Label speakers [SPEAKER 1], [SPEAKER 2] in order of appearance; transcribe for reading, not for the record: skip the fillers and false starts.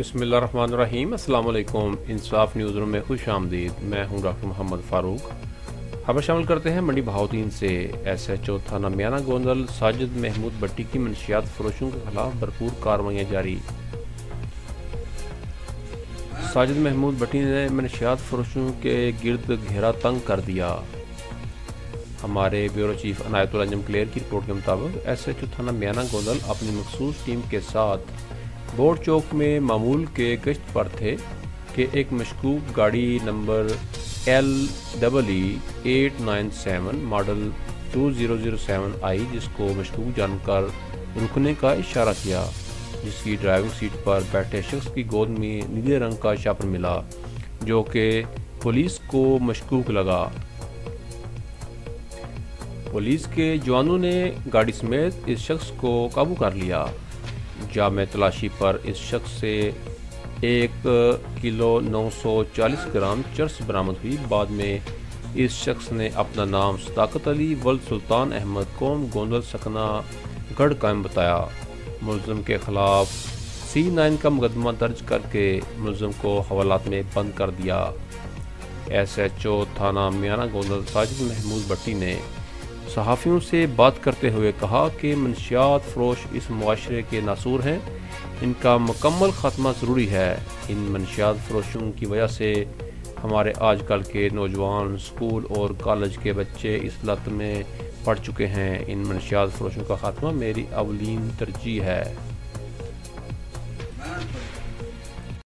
[SPEAKER 1] बिस्मिल्लाहिर्रहमानिर्रहीम। अस्सलाम वालेकुम। इंसाफ न्यूज़ रूम में खुश आमदीद। मैं हूं डॉक्टर मोहम्मद फ़ारूक। खबर शामिल करते हैं मंडी बहाउद्दीन से। SHO थाना मियाना गोंदल साजिद महमूद भट्टी की मनशियात फरोशों के खिलाफ भरपूर कार्रवाइयाँ जारी। साजिद महमूद भट्टी ने मनशियात फरोशों के गिर्द घेरा तंग कर दिया। हमारे ब्यूरो चीफ अनायतुल अंजम क्लियर की रिपोर्ट के मुताबिक SHO थाना मियाना गोंदल अपनी मखसूस टीम के साथ बोर्ड चौक में मामूल के गश्त पर थे कि एक मशकूक गाड़ी नंबर LEE897 मॉडल 2007 आई, जिसको मशकूक जानकर रुकने का इशारा किया, जिसकी ड्राइविंग सीट पर बैठे शख्स की गोद में नीले रंग का शापर मिला, जो कि पुलिस को मशकूक लगा। पुलिस के जवानों ने गाड़ी समेत इस शख्स को काबू कर लिया। जामे तलाशी पर इस शख्स से 1 किलो 940 ग्राम चर्स बरामद हुई। बाद में इस शख्स ने अपना नाम सदाकत अली वल्द सुल्तान अहमद कौम गोंदल सकना गढ़ कायम बताया। मुलज़िम के खिलाफ C9 का मुकदमा दर्ज करके मुलज़िम को हवालात में बंद कर दिया। SHO थाना मियाना गोंदल साजिद महमूद भट्टी ने सहाफ़ियों से बात करते हुए कहा कि मनशियात फरोश इस मुआशरे के नासूर हैं, इनका मुकम्मल ख़ात्मा ज़रूरी है। इन मनशियात फरोशों की वजह से हमारे आजकल के नौजवान स्कूल और कॉलेज के बच्चे इस लत में पड़ चुके हैं। इन मनशियात फरोशों का ख़ात्मा मेरी अवलीन तरजीह है।